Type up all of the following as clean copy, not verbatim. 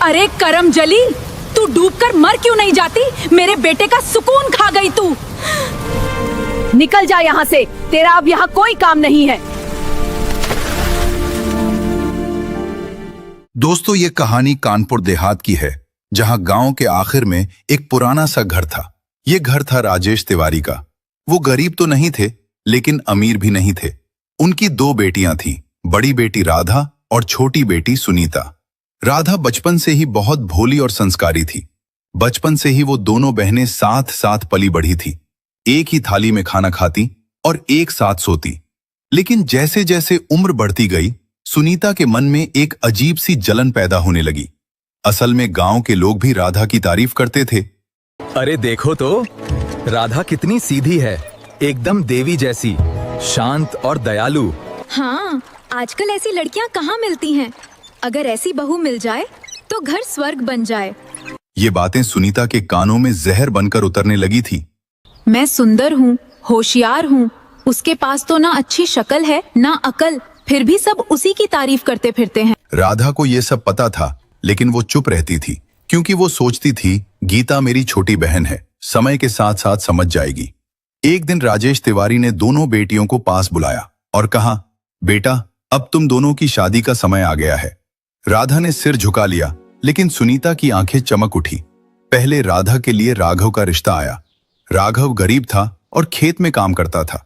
अरे करम जली, तू डूबकर मर क्यों नहीं जाती? मेरे बेटे का सुकून खा गई तू। निकल जा यहाँ से, तेरा अब यहाँ कोई काम नहीं है। दोस्तों, ये कहानी कानपुर देहात की है, जहां गांव के आखिर में एक पुराना सा घर था। ये घर था राजेश तिवारी का। वो गरीब तो नहीं थे, लेकिन अमीर भी नहीं थे। उनकी 2 बेटियां थीं, बड़ी बेटी राधा और छोटी बेटी सुनीता। राधा बचपन से ही बहुत भोली और संस्कारी थी। बचपन से ही वो दोनों बहनें साथ साथ पली बढ़ी थी। एक ही थाली में खाना खाती और एक साथ सोती। लेकिन जैसे जैसे उम्र बढ़ती गई, सुनीता के मन में एक अजीब सी जलन पैदा होने लगी। असल में गांव के लोग भी राधा की तारीफ करते थे। अरे देखो तो, राधा कितनी सीधी है, एकदम देवी जैसी, शांत और दयालु। हाँ, आजकल ऐसी लड़कियां कहाँ मिलती हैं? अगर ऐसी बहू मिल जाए तो घर स्वर्ग बन जाए। ये बातें सुनीता के कानों में जहर बनकर उतरने लगी थी। मैं सुंदर हूँ, होशियार हूँ, उसके पास तो ना अच्छी शक्ल है ना अकल, फिर भी सब उसी की तारीफ करते फिरते हैं। राधा को ये सब पता था, लेकिन वो चुप रहती थी, क्योंकि वो सोचती थी गीता मेरी छोटी बहन है, समय के साथ साथ समझ जाएगी। एक दिन राजेश तिवारी ने दोनों बेटियों को पास बुलाया और कहा, बेटा, अब तुम दोनों की शादी का समय आ गया है। राधा ने सिर झुका लिया, लेकिन सुनीता की आंखें चमक उठी। पहले राधा के लिए राघव का रिश्ता आया। राघव गरीब था और खेत में काम करता था,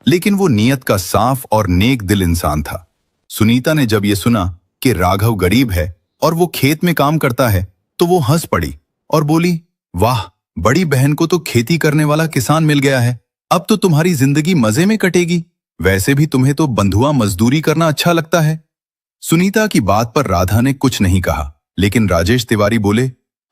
लेकिन वो नीयत का साफ और नेक दिल इंसान था। सुनीता ने जब ये सुना कि राघव गरीब है और वो खेत में काम करता है, तो वो हंस पड़ी और बोली, वाह, बड़ी बहन को तो खेती करने वाला किसान मिल गया है। अब तो तुम्हारी जिंदगी मजे में कटेगी। वैसे भी तुम्हें तो बंधुआ मजदूरी करना अच्छा लगता है। सुनीता की बात पर राधा ने कुछ नहीं कहा, लेकिन राजेश तिवारी बोले,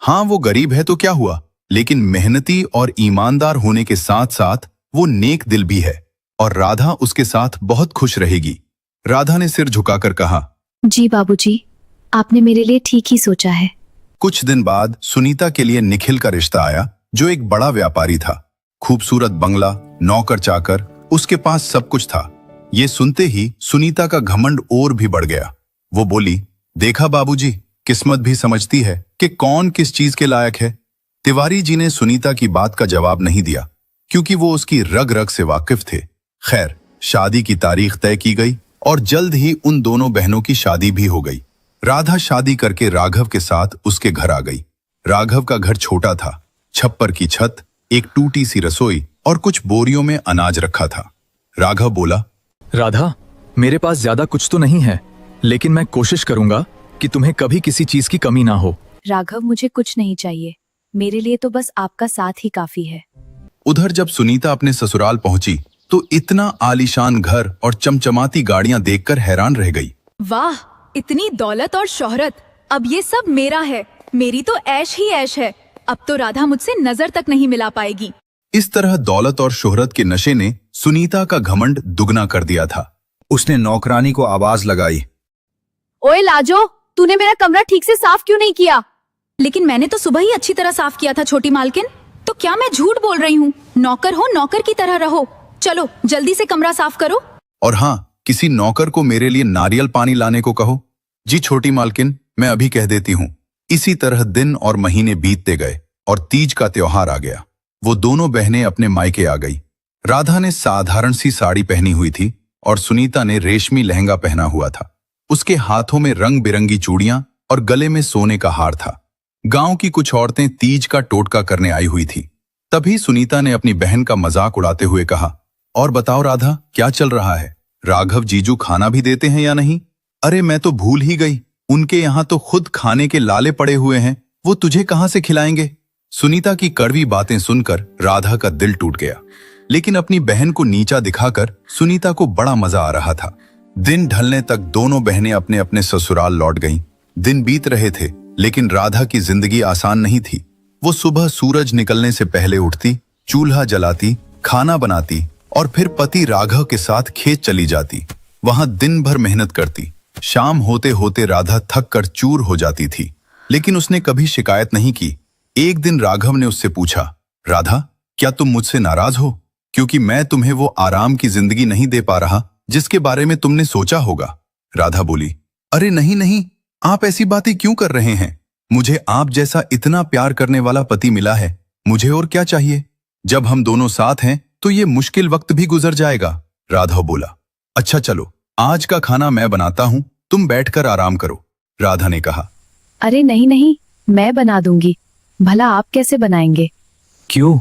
हाँ, वो गरीब है तो क्या हुआ, लेकिन मेहनती और ईमानदार होने के साथ साथ वो नेक दिल भी है और राधा उसके साथ बहुत खुश रहेगी। राधा ने सिर झुकाकर कहा, जी बाबूजी, आपने मेरे लिए ठीक ही सोचा है। कुछ दिन बाद सुनीता के लिए निखिल का रिश्ता आया, जो एक बड़ा व्यापारी था। खूबसूरत बंगला, नौकर चाकर, उसके पास सब कुछ था। ये सुनते ही सुनीता का घमंड और भी बढ़ गया। वो बोली, देखा बाबूजी, किस्मत भी समझती है कि कौन किस चीज के लायक है। तिवारी जी ने सुनीता की बात का जवाब नहीं दिया, क्योंकि वो उसकी रग रग से वाकिफ थे। खैर, शादी की तारीख तय की गई और जल्द ही उन दोनों बहनों की शादी भी हो गई। राधा शादी करके राघव के साथ उसके घर आ गई। राघव का घर छोटा था, छप्पर की छत, एक टूटी सी रसोई और कुछ बोरियों में अनाज रखा था। राघव बोला, राधा, मेरे पास ज्यादा कुछ तो नहीं है, लेकिन मैं कोशिश करूंगा कि तुम्हें कभी किसी चीज की कमी ना हो। राघव, मुझे कुछ नहीं चाहिए, मेरे लिए तो बस आपका साथ ही काफी है। उधर जब सुनीता अपने ससुराल पहुंची, तो इतना आलीशान घर और चमचमाती गाड़ियां देखकर हैरान रह गई। वाह, इतनी दौलत और शोहरत, अब ये सब मेरा है। मेरी तो ऐश ही ऐश है। अब तो राधा मुझसे नजर तक नहीं मिला पाएगी। इस तरह दौलत और शोहरत के नशे ने सुनीता का घमंड दुगना कर दिया था। उसने नौकरानी को आवाज लगाई, ओए लाजो, तूने मेरा कमरा ठीक से साफ क्यों नहीं किया? लेकिन मैंने तो सुबह ही अच्छी तरह साफ किया था छोटी मालकिन। तो क्या मैं झूठ बोल रही हूँ? नौकर हो, नौकर की तरह रहो। चलो जल्दी से कमरा साफ करो। और हाँ, किसी नौकर को मेरे लिए नारियल पानी लाने को कहो। जी छोटी मालकिन, मैं अभी कह देती हूँ। इसी तरह दिन और महीने बीतते गए और तीज का त्योहार आ गया। वो दोनों बहनें अपने मायके आ गई। राधा ने साधारण सी साड़ी पहनी हुई थी और सुनीता ने रेशमी लहंगा पहना हुआ था। उसके हाथों में रंग बिरंगी चूड़ियां और गले में सोने का हार था। गांव की कुछ औरतें तीज का टोटका करने आई हुई थी। तभी सुनीता ने अपनी बहन का मजाक उड़ाते हुए कहा, और बताओ राधा, क्या चल रहा है? राघव जीजू खाना भी देते हैं या नहीं? अरे मैं तो भूल ही गई, उनके यहाँ तो खुद खाने के लाले पड़े हुए हैं, वो तुझे कहाँ से खिलाएंगे? सुनीता की कड़वी बातें सुनकर राधा का दिल टूट गया, लेकिन अपनी बहन को नीचा दिखाकर सुनीता को बड़ा मजा आ रहा था। दिन ढलने तक दोनों बहनें अपने अपने ससुराल लौट गईं। दिन बीत रहे थे, लेकिन राधा की जिंदगी आसान नहीं थी। वो सुबह सूरज निकलने से पहले उठती, चूल्हा जलाती, खाना बनाती और फिर पति राघव के साथ खेत चली जाती। वहां दिन भर मेहनत करती। शाम होते होते राधा थक कर चूर हो जाती थी, लेकिन उसने कभी शिकायत नहीं की। एक दिन राघव ने उससे पूछा, राधा, क्या तुम मुझसे नाराज हो क्योंकि मैं तुम्हें वो आराम की जिंदगी नहीं दे पा रहा जिसके बारे में तुमने सोचा होगा? राधा बोली, अरे नहीं नहीं, आप ऐसी बातें क्यों कर रहे हैं? मुझे आप जैसा इतना प्यार करने वाला पति मिला है, मुझे और क्या चाहिए। जब हम दोनों साथ हैं तो ये मुश्किल वक्त भी गुजर जाएगा। राघव बोला। अच्छा चलो, आज का खाना मैं बनाता हूँ, तुम बैठकर आराम करो, राधा ने कहा। अरे नहीं नहीं, मैं बना दूंगी। भला आप कैसे बनाएंगे? क्यों?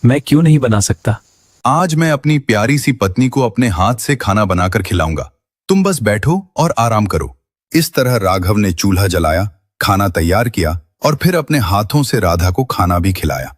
मैं क्यों नहीं बना सकता? आज मैं अपनी प्यारी सी पत्नी को अपने हाथ से खाना बनाकर खिलाऊंगा, तुम बस बैठो और आराम करो। इस तरह राघव ने चूल्हा जलाया, खाना तैयार किया और फिर अपने हाथों से राधा को खाना भी खिलाया।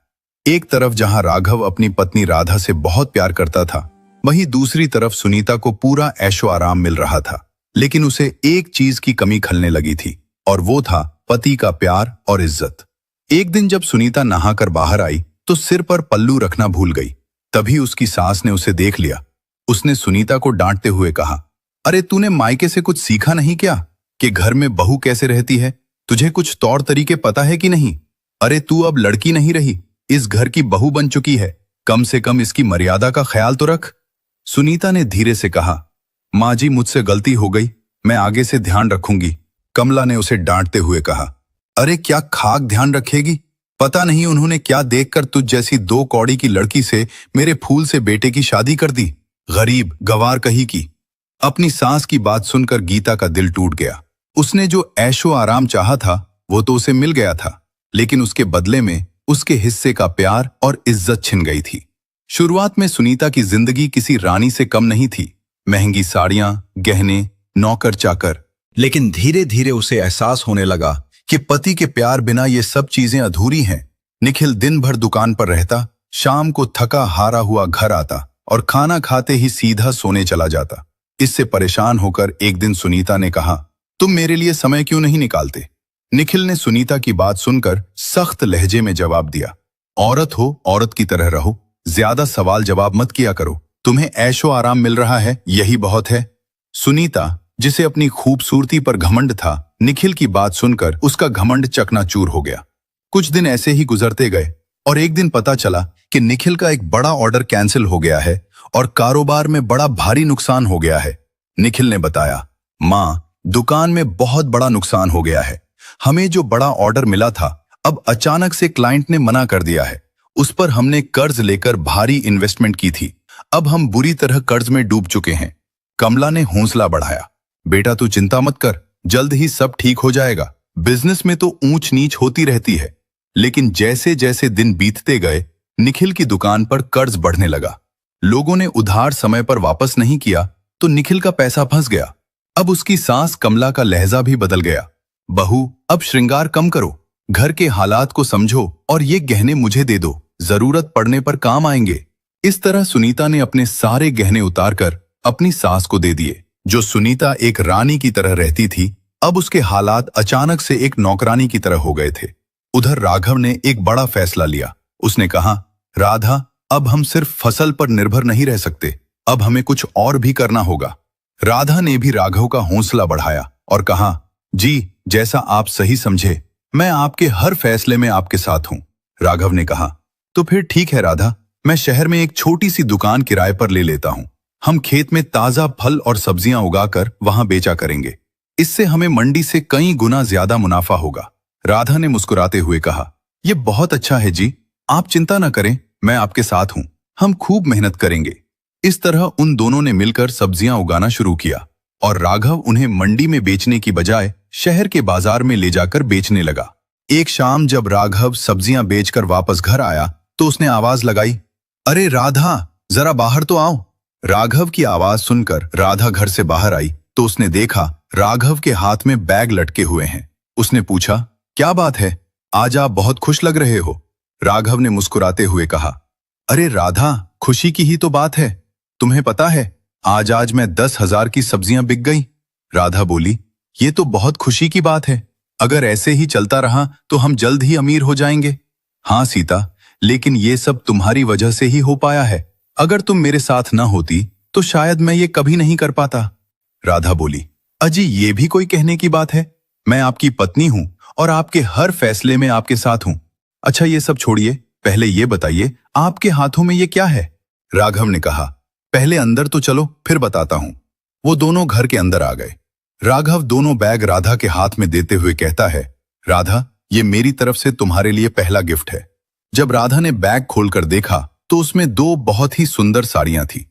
एक तरफ जहां राघव अपनी पत्नी राधा से बहुत प्यार करता था, वहीं दूसरी तरफ सुनीता को पूरा ऐशो आराम मिल रहा था। लेकिन उसे एक चीज की कमी खलने लगी थी, और वो था पति का प्यार और इज्जत। एक दिन जब सुनीता नहाकर बाहर आई तो सिर पर पल्लू रखना भूल गई। तभी उसकी सास ने उसे देख लिया। उसने सुनीता को डांटते हुए कहा, अरे तूने मायके से कुछ सीखा नहीं क्या कि घर में बहू कैसे रहती है? तुझे कुछ तौर तरीके पता है कि नहीं? अरे तू अब लड़की नहीं रही, इस घर की बहू बन चुकी है, कम से कम इसकी मर्यादा का ख्याल तो रख। सुनीता ने धीरे से कहा, माँ जी मुझसे गलती हो गई, मैं आगे से ध्यान रखूंगी। कमला ने उसे डांटते हुए कहा, अरे क्या खाक ध्यान रखेगी? पता नहीं उन्होंने क्या देखकर तुझ जैसी 2 कौड़ी की लड़की से मेरे फूल से बेटे की शादी कर दी। गरीब गवार कही की। अपनी सास की बात सुनकर गीता का दिल टूट गया। उसने जो ऐशो आराम चाहा था वो तो उसे मिल गया था, लेकिन उसके बदले में उसके हिस्से का प्यार और इज्जत छिन गई थी। शुरुआत में सुनीता की जिंदगी किसी रानी से कम नहीं थी। महंगी साड़ियां, गहने, नौकर चाकर। लेकिन धीरे धीरे उसे एहसास होने लगा कि पति के प्यार बिना ये सब चीजें अधूरी हैं। निखिल दिन भर दुकान पर रहता, शाम को थका हारा हुआ घर आता और खाना खाते ही सीधा सोने चला जाता। इससे परेशान होकर एक दिन सुनीता ने कहा, तुम मेरे लिए समय क्यों नहीं निकालते? निखिल ने सुनीता की बात सुनकर सख्त लहजे में जवाब दिया, औरत हो, औरत की तरह रहो, ज्यादा सवाल जवाब मत किया करो। तुम्हें ऐशो आराम मिल रहा है, यही बहुत है। सुनीता, जिसे अपनी खूबसूरती पर घमंड था, निखिल की बात सुनकर उसका घमंड चकनाचूर हो गया। कुछ दिन ऐसे ही गुजरते गए और एक दिन पता चला कि निखिल का एक बड़ा ऑर्डर कैंसिल हो गया है और कारोबार में बड़ा भारी नुकसान हो गया है। निखिल ने बताया, माँ, दुकान में बहुत बड़ा नुकसान हो गया है। हमें जो बड़ा ऑर्डर मिला था, अब अचानक से क्लाइंट ने मना कर दिया है। उस पर हमने कर्ज लेकर भारी इन्वेस्टमेंट की थी, अब हम बुरी तरह कर्ज में डूब चुके हैं। कमला ने हौसला बढ़ाया, बेटा तू चिंता मत कर, जल्द ही सब ठीक हो जाएगा। बिजनेस में तो ऊंच नीच होती रहती है। लेकिन जैसे जैसे दिन बीतते गए, निखिल की दुकान पर कर्ज बढ़ने लगा। लोगों ने उधार समय पर वापस नहीं किया तो निखिल का पैसा फंस गया। अब उसकी सास कमला का लहजा भी बदल गया। बहू, अब श्रृंगार कम करो, घर के हालात को समझो और ये गहने मुझे दे दो, जरूरत पड़ने पर काम आएंगे। इस तरह सुनीता ने अपने सारे गहने उतारकर अपनी सास को दे दिए। जो सुनीता एक रानी की तरह रहती थी, अब उसके हालात अचानक से एक नौकरानी की तरह हो गए थे। उधर राघव ने एक बड़ा फैसला लिया। उसने कहा, राधा, अब हम सिर्फ फसल पर निर्भर नहीं रह सकते, अब हमें कुछ और भी करना होगा। राधा ने भी राघव का हौसला बढ़ाया और कहा, जी, जैसा आप सही समझे, मैं आपके हर फैसले में आपके साथ हूं। राघव ने कहा, तो फिर ठीक है राधा, मैं शहर में एक छोटी सी दुकान किराए पर ले लेता हूं। हम खेत में ताजा फल और सब्जियां उगाकर वहां बेचा करेंगे। इससे हमें मंडी से कई गुना ज्यादा मुनाफा होगा। राधा ने मुस्कुराते हुए कहा, यह बहुत अच्छा है जी, आप चिंता न करें, मैं आपके साथ हूं, हम खूब मेहनत करेंगे। इस तरह उन दोनों ने मिलकर सब्जियां उगाना शुरू किया और राघव उन्हें मंडी में बेचने की बजाय शहर के बाजार में ले जाकर बेचने लगा। एक शाम जब राघव सब्जियां बेचकर वापस घर आया तो उसने आवाज लगाई, अरे राधा, जरा बाहर तो आओ। राघव की आवाज सुनकर राधा घर से बाहर आई तो उसने देखा राघव के हाथ में बैग लटके हुए हैं। उसने पूछा, क्या बात है, आज आप बहुत खुश लग रहे हो। राघव ने मुस्कुराते हुए कहा, अरे राधा, खुशी की ही तो बात है, तुम्हें पता है आज मैं 10,000 की सब्जियां बिक गई। राधा बोली, ये तो बहुत खुशी की बात है, अगर ऐसे ही चलता रहा तो हम जल्द ही अमीर हो जाएंगे। हाँ सीता, लेकिन ये सब तुम्हारी वजह से ही हो पाया है, अगर तुम मेरे साथ न होती तो शायद मैं ये कभी नहीं कर पाता। राधा बोली, अजी ये भी कोई कहने की बात है, मैं आपकी पत्नी हूं और आपके हर फैसले में आपके साथ हूं। अच्छा ये सब छोड़िए, पहले ये बताइए आपके हाथों में ये क्या है। राघव ने कहा, पहले अंदर तो चलो, फिर बताता हूं। वो दोनों घर के अंदर आ गए। राघव दोनों बैग राधा के हाथ में देते हुए कहता है, राधा, ये मेरी तरफ से तुम्हारे लिए पहला गिफ्ट है। जब राधा ने बैग खोलकर देखा तो उसमें 2 बहुत ही सुंदर साड़ियां थी।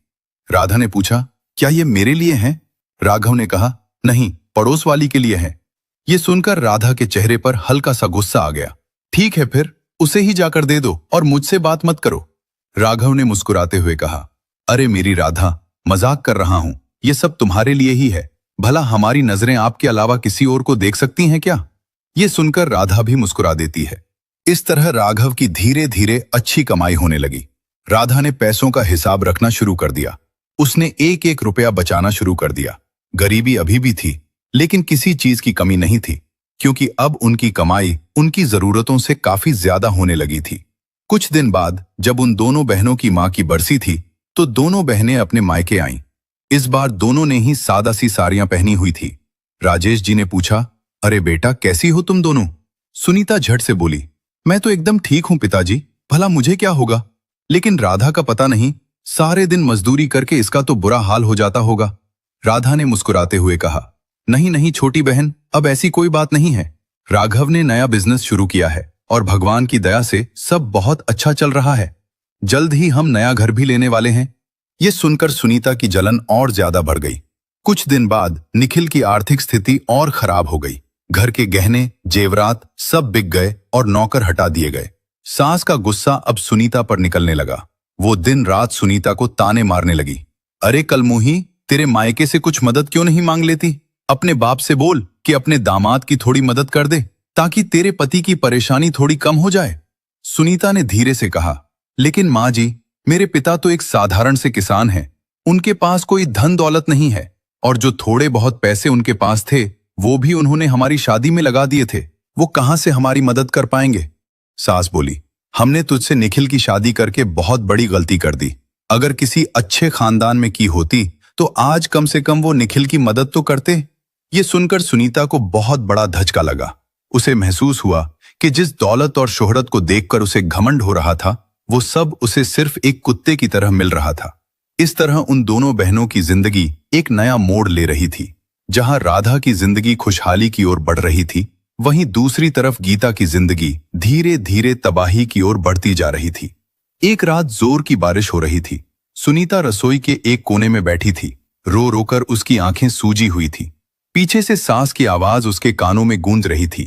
राधा ने पूछा, क्या ये मेरे लिए हैं? राघव ने कहा, नहीं, पड़ोस वाली के लिए है। ये सुनकर राधा के चेहरे पर हल्का सा गुस्सा आ गया। ठीक है, फिर उसे ही जाकर दे दो और मुझसे बात मत करो। राघव ने मुस्कुराते हुए कहा, अरे मेरी राधा, मजाक कर रहा हूं, ये सब तुम्हारे लिए ही है। भला हमारी नजरें आपके अलावा किसी और को देख सकती हैं क्या? ये सुनकर राधा भी मुस्कुरा देती है। इस तरह राघव की धीरे धीरे अच्छी कमाई होने लगी। राधा ने पैसों का हिसाब रखना शुरू कर दिया। उसने एक एक रुपया बचाना शुरू कर दिया। गरीबी अभी भी थी, लेकिन किसी चीज की कमी नहीं थी, क्योंकि अब उनकी कमाई उनकी जरूरतों से काफी ज्यादा होने लगी थी। कुछ दिन बाद जब उन दोनों बहनों की मां की बरसी थी तो दोनों बहनें अपने मायके आईं। इस बार दोनों ने ही सादा सी साड़ियां पहनी हुई थी। राजेश जी ने पूछा, अरे बेटा, कैसी हो तुम दोनों? सुनीता झट से बोली, मैं तो एकदम ठीक हूं पिताजी, भला मुझे क्या होगा? लेकिन राधा का पता नहीं, सारे दिन मजदूरी करके इसका तो बुरा हाल हो जाता होगा। राधा ने मुस्कुराते हुए कहा, नहीं नहीं छोटी बहन, अब ऐसी कोई बात नहीं है। राघव ने नया बिजनेस शुरू किया है और भगवान की दया से सब बहुत अच्छा चल रहा है। जल्द ही हम नया घर भी लेने वाले हैं। ये सुनकर सुनीता की जलन और ज्यादा बढ़ गई। कुछ दिन बाद निखिल की आर्थिक स्थिति और खराब हो गई। घर के गहने, जेवरात सब बिक गए और नौकर हटा दिए गए। सास का गुस्सा अब सुनीता पर निकलने लगा। वो दिन रात सुनीता को ताने मारने लगी। अरे कलमुही, तेरे मायके से कुछ मदद क्यों नहीं मांग लेती? अपने बाप से बोल कि अपने दामाद की थोड़ी मदद कर दे, ताकि तेरे पति की परेशानी थोड़ी कम हो जाए। सुनीता ने धीरे से कहा, लेकिन माँ जी, मेरे पिता तो एक साधारण से किसान हैं। उनके पास कोई धन दौलत नहीं है, और जो थोड़े बहुत पैसे उनके पास थे वो भी उन्होंने हमारी शादी में लगा दिए थे। वो कहां से हमारी मदद कर पाएंगे? सास बोली, हमने तुझसे निखिल की शादी करके बहुत बड़ी गलती कर दी। अगर किसी अच्छे खानदान में की होती तो आज कम से कम वो निखिल की मदद तो करते। ये सुनकर सुनीता को बहुत बड़ा धचका लगा। उसे महसूस हुआ कि जिस दौलत और शोहरत को देखकर उसे घमंड हो रहा था, वो सब उसे सिर्फ एक कुत्ते की तरह मिल रहा था। इस तरह उन दोनों बहनों की जिंदगी एक नया मोड़ ले रही थी। जहां राधा की जिंदगी खुशहाली की ओर बढ़ रही थी, वहीं दूसरी तरफ गीता की जिंदगी धीरे धीरे तबाही की ओर बढ़ती जा रही थी। एक रात जोर की बारिश हो रही थी। सुनीता रसोई के एक कोने में बैठी थी। रो रोकर उसकी आंखें सूजी हुई थी। पीछे से सास की आवाज उसके कानों में गूंज रही थी,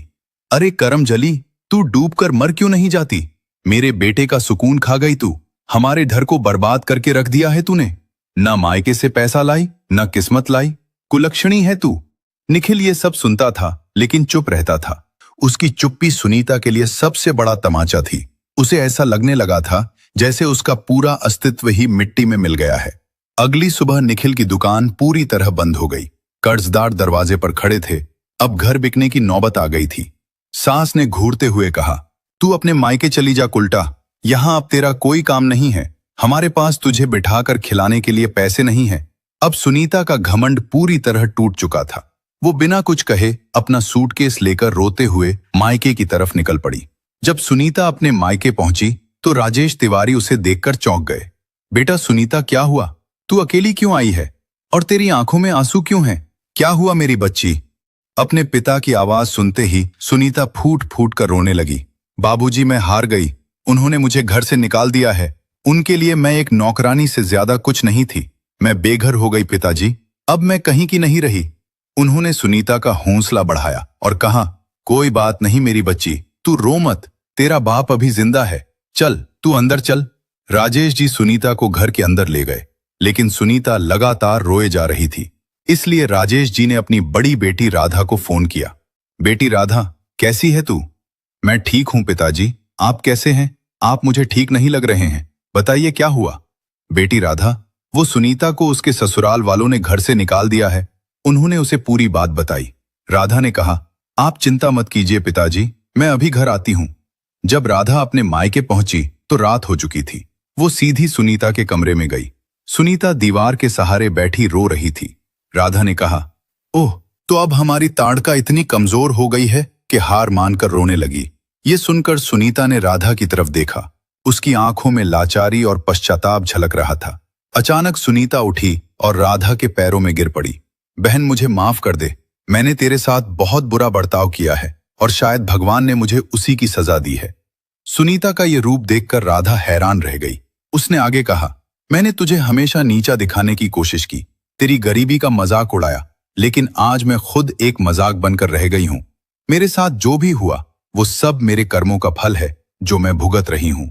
अरे करमजली, तू डूबकर मर क्यों नहीं जाती? मेरे बेटे का सुकून खा गई तू। हमारे घर को बर्बाद करके रख दिया है तूने। न मायके से पैसा लाई, न किस्मत लाई, कुलक्षणी है तू। निखिल ये सब सुनता था, लेकिन चुप रहता था। उसकी चुप्पी सुनीता के लिए सबसे बड़ा तमाचा थी। उसे ऐसा लगने लगा था जैसे उसका पूरा अस्तित्व ही मिट्टी में मिल गया है। अगली सुबह निखिल की दुकान पूरी तरह बंद हो गई। कर्जदार दरवाजे पर खड़े थे। अब घर बिकने की नौबत आ गई थी। सास ने घूरते हुए कहा, तू अपने मायके चली जा कुलटा, यहां अब तेरा कोई काम नहीं है। हमारे पास तुझे बिठाकर खिलाने के लिए पैसे नहीं है। अब सुनीता का घमंड पूरी तरह टूट चुका था। वो बिना कुछ कहे अपना सूटकेस लेकर रोते हुए मायके की तरफ निकल पड़ी। जब सुनीता अपने मायके पहुंची तो राजेश तिवारी उसे देखकर चौंक गए। बेटा सुनीता, क्या हुआ? तू अकेली क्यों आई है? और तेरी आंखों में आंसू क्यों हैं? क्या हुआ मेरी बच्ची? अपने पिता की आवाज सुनते ही सुनीता फूट फूट कर रोने लगी। बाबूजी, मैं हार गई। उन्होंने मुझे घर से निकाल दिया है। उनके लिए मैं एक नौकरानी से ज्यादा कुछ नहीं थी। मैं बेघर हो गई पिताजी। अब मैं कहीं की नहीं रही। उन्होंने सुनीता का हौसला बढ़ाया और कहा, कोई बात नहीं मेरी बच्ची, तू रो मत। तेरा बाप अभी जिंदा है। चल, तू अंदर चल। राजेश जी सुनीता को घर के अंदर ले गए, लेकिन सुनीता लगातार रोए जा रही थी। इसलिए राजेश जी ने अपनी बड़ी बेटी राधा को फोन किया। बेटी राधा, कैसी है तू? मैं ठीक हूं पिताजी, आप कैसे हैं? आप मुझे ठीक नहीं लग रहे हैं, बताइए क्या हुआ? बेटी राधा, वो सुनीता को उसके ससुराल वालों ने घर से निकाल दिया है। उन्होंने उसे पूरी बात बताई। राधा ने कहा, आप चिंता मत कीजिए पिताजी, मैं अभी घर आती हूं। जब राधा अपने मायके पहुंची तो रात हो चुकी थी। वो सीधी सुनीता के कमरे में गई। सुनीता दीवार के सहारे बैठी रो रही थी। राधा ने कहा, ओह, तो अब हमारी ताड़का इतनी कमजोर हो गई है कि हार मानकर रोने लगी। ये सुनकर सुनीता ने राधा की तरफ देखा। उसकी आंखों में लाचारी और पश्चाताप झलक रहा था। अचानक सुनीता उठी और राधा के पैरों में गिर पड़ी। बहन, मुझे माफ कर दे। मैंने तेरे साथ बहुत बुरा बर्ताव किया है और शायद भगवान ने मुझे उसी की सजा दी है। सुनीता का ये रूप देखकर राधा हैरान रह गई। उसने आगे कहा, मैंने तुझे हमेशा नीचा दिखाने की कोशिश की, तेरी गरीबी का मजाक उड़ाया, लेकिन आज मैं खुद एक मजाक बनकर रह गई हूं। मेरे साथ जो भी हुआ वो सब मेरे कर्मों का फल है जो मैं भुगत रही हूं।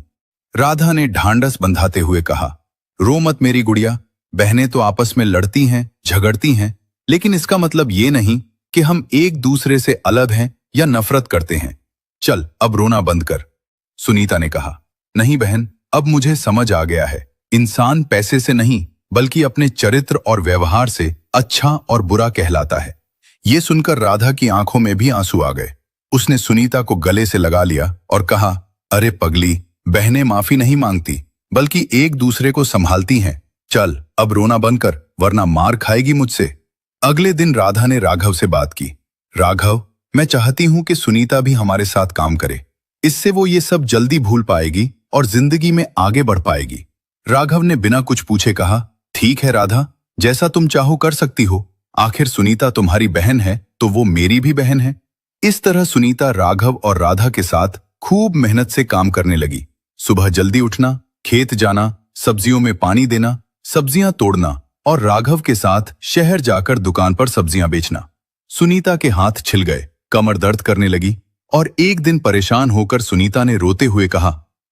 राधा ने ढांढस बंधाते हुए कहा, रो मत मेरी गुड़िया, बहनें तो आपस में लड़ती हैं, झगड़ती हैं, लेकिन इसका मतलब ये नहीं कि हम एक दूसरे से अलग हैं या नफरत करते हैं। चल अब रोना बंद कर। सुनीता ने कहा, नहीं बहन, अब मुझे समझ आ गया है, इंसान पैसे से नहीं बल्कि अपने चरित्र और व्यवहार से अच्छा और बुरा कहलाता है। ये सुनकर राधा की आंखों में भी आंसू आ गए। उसने सुनीता को गले से लगा लिया और कहा, अरे पगली, बहनें माफी नहीं मांगती बल्कि एक दूसरे को संभालती हैं। चल अब रोना बंद कर, वरना मार खाएगी मुझसे। अगले दिन राधा ने राघव से बात की। राघव, मैं चाहती हूं कि सुनीता भी हमारे साथ काम करे, इससे वो ये सब जल्दी भूल पाएगी और जिंदगी में आगे बढ़ पाएगी। राघव ने बिना कुछ पूछे कहा, ठीक है राधा, जैसा तुम चाहो कर सकती हो, आखिर सुनीता तुम्हारी बहन है तो वो मेरी भी बहन है। इस तरह सुनीता राघव और राधा के साथ खूब मेहनत से काम करने लगी। सुबह जल्दी उठना, खेत जाना, सब्जियों में पानी देना, सब्जियां तोड़ना और राघव के साथ शहर जाकर दुकान पर सब्जियां बेचना। सुनीता के हाथ छिल गए, कमर दर्द करने लगी और एक दिन परेशान होकर सुनीता ने रोते हुए कहा,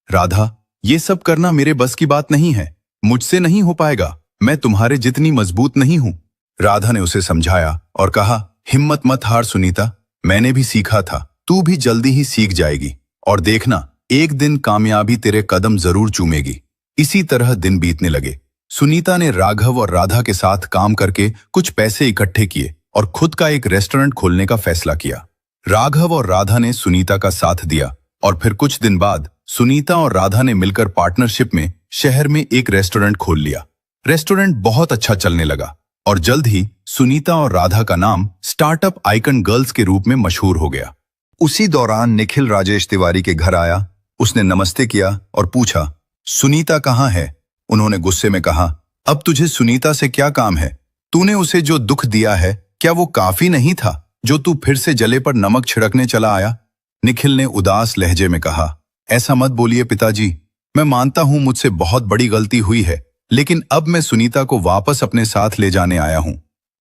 राधा, ये सब करना मेरे बस की बात नहीं है, मुझसे नहीं हो पाएगा, मैं तुम्हारे जितनी मजबूत नहीं हूं। राधा ने उसे समझाया और कहा, हिम्मत मत हार सुनीता, मैंने भी सीखा था, तू भी जल्दी ही सीख जाएगी और देखना एक दिन कामयाबी तेरे कदम जरूर चूमेगी। इसी तरह दिन बीतने लगे। सुनीता ने राघव और राधा के साथ काम करके कुछ पैसे इकट्ठे किए और खुद का एक रेस्टोरेंट खोलने का फैसला किया। राघव और राधा ने सुनीता का साथ दिया और फिर कुछ दिन बाद सुनीता और राधा ने मिलकर पार्टनरशिप में शहर में एक रेस्टोरेंट खोल लिया। रेस्टोरेंट बहुत अच्छा चलने लगा और जल्द ही सुनीता और राधा का नाम स्टार्टअप आइकन गर्ल्स के रूप में मशहूर हो गया। उसी दौरान निखिल राजेश तिवारी के घर आया। उसने नमस्ते किया और पूछा, सुनीता कहाँ है? उन्होंने गुस्से में कहा, अब तुझे सुनीता से क्या काम है? तूने उसे जो दुख दिया है, क्या वो काफी नहीं था जो तू फिर से जले पर नमक छिड़कने चला आया? निखिल ने उदास लहजे में कहा, ऐसा मत बोलिए पिताजी, मैं मानता हूं मुझसे बहुत बड़ी गलती हुई है, लेकिन अब मैं सुनीता को वापस अपने साथ ले जाने आया हूं।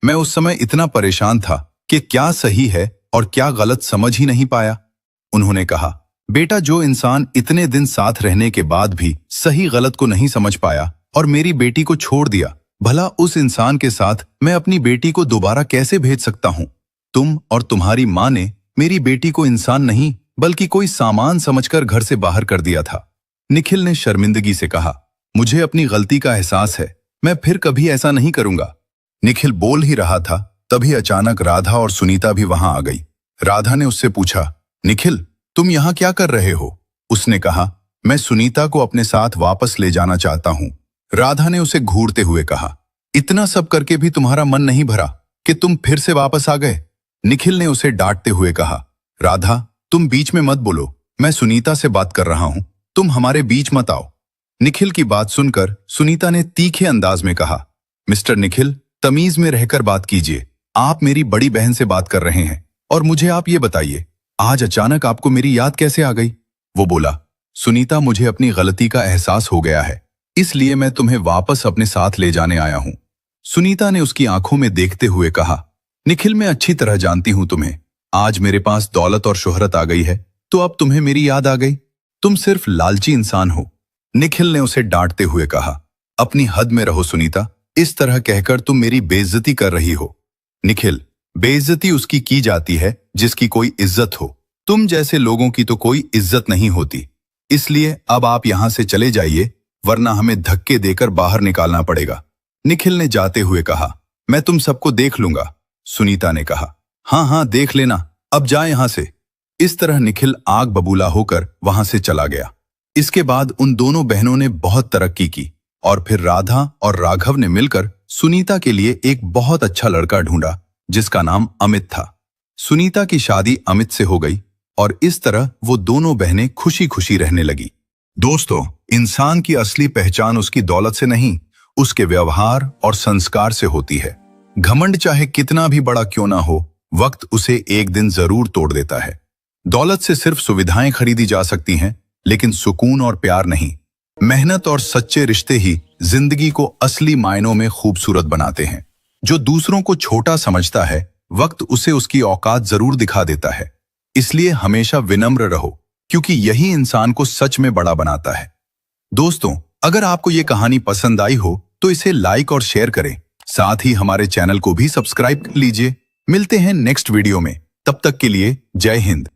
मैं उस समय इतना परेशान था कि क्या सही है और क्या गलत समझ ही नहीं पाया। उन्होंने कहा, बेटा, जो इंसान इतने दिन साथ रहने के बाद भी सही गलत को नहीं समझ पाया और मेरी बेटी को छोड़ दिया, भला उस इंसान के साथ मैं अपनी बेटी को दोबारा कैसे भेज सकता हूं? तुम और तुम्हारी माँ ने मेरी बेटी को इंसान नहीं बल्कि कोई सामान समझकर घर से बाहर कर दिया था। निखिल ने शर्मिंदगी से कहा, मुझे अपनी गलती का एहसास है, मैं फिर कभी ऐसा नहीं करूंगा। निखिल बोल ही रहा था, तभी अचानक राधा और सुनीता भी वहां आ गई। राधा ने उससे पूछा, निखिल, तुम यहाँ क्या कर रहे हो? उसने कहा, मैं सुनीता को अपने साथ वापस ले जाना चाहता हूँ। राधा ने उसे घूरते हुए कहा, इतना सब करके भी तुम्हारा मन नहीं भरा कि तुम फिर से वापस आ गए? निखिल ने उसे डांटते हुए कहा, राधा, तुम बीच में मत बोलो, मैं सुनीता से बात कर रहा हूं, तुम हमारे बीच मत आओ। निखिल की बात सुनकर सुनीता ने तीखे अंदाज में कहा, मिस्टर निखिल, तमीज में रहकर बात कीजिए, आप मेरी बड़ी बहन से बात कर रहे हैं और मुझे आप ये बताइए, आज अचानक आपको मेरी याद कैसे आ गई? वो बोला, सुनीता, मुझे अपनी गलती का एहसास हो गया है, इसलिए मैं तुम्हें वापस अपने साथ ले जाने आया हूं। सुनीता ने उसकी आंखों में देखते हुए कहा, निखिल, मैं अच्छी तरह जानती हूं तुम्हें, आज मेरे पास दौलत और शोहरत आ गई है तो अब तुम्हें मेरी याद आ गई? तुम सिर्फ लालची इंसान हो। निखिल ने उसे डांटते हुए कहा, अपनी हद में रहो सुनीता, इस तरह कहकर तुम मेरी बेइज्जती कर रही हो। निखिल, बेइज्जती उसकी की जाती है जिसकी कोई इज्जत हो, तुम जैसे लोगों की तो कोई इज्जत नहीं होती, इसलिए अब आप यहां से चले जाइए, वरना हमें धक्के देकर बाहर निकालना पड़ेगा। निखिल ने जाते हुए कहा, मैं तुम सबको देख लूंगा। सुनीता ने कहा, हाँ हाँ देख लेना, अब जा यहां से। इस तरह निखिल आग बबूला होकर वहां से चला गया। इसके बाद उन दोनों बहनों ने बहुत तरक्की की और फिर राधा और राघव ने मिलकर सुनीता के लिए एक बहुत अच्छा लड़का ढूंढा जिसका नाम अमित था। सुनीता की शादी अमित से हो गई और इस तरह वो दोनों बहनें खुशी खुशी रहने लगी। दोस्तों, इंसान की असली पहचान उसकी दौलत से नहीं, उसके व्यवहार और संस्कार से होती है। घमंड चाहे कितना भी बड़ा क्यों ना हो, वक्त उसे एक दिन जरूर तोड़ देता है। दौलत से सिर्फ सुविधाएं खरीदी जा सकती हैं, लेकिन सुकून और प्यार नहीं। मेहनत और सच्चे रिश्ते ही जिंदगी को असली मायनों में खूबसूरत बनाते हैं। जो दूसरों को छोटा समझता है, वक्त उसे उसकी औकात जरूर दिखा देता है। इसलिए हमेशा विनम्र रहो, क्योंकि यही इंसान को सच में बड़ा बनाता है। दोस्तों, अगर आपको ये कहानी पसंद आई हो तो इसे लाइक और शेयर करें। साथ ही हमारे चैनल को भी सब्सक्राइब कर लीजिए। मिलते हैं नेक्स्ट वीडियो में। तब तक के लिए जय हिंद।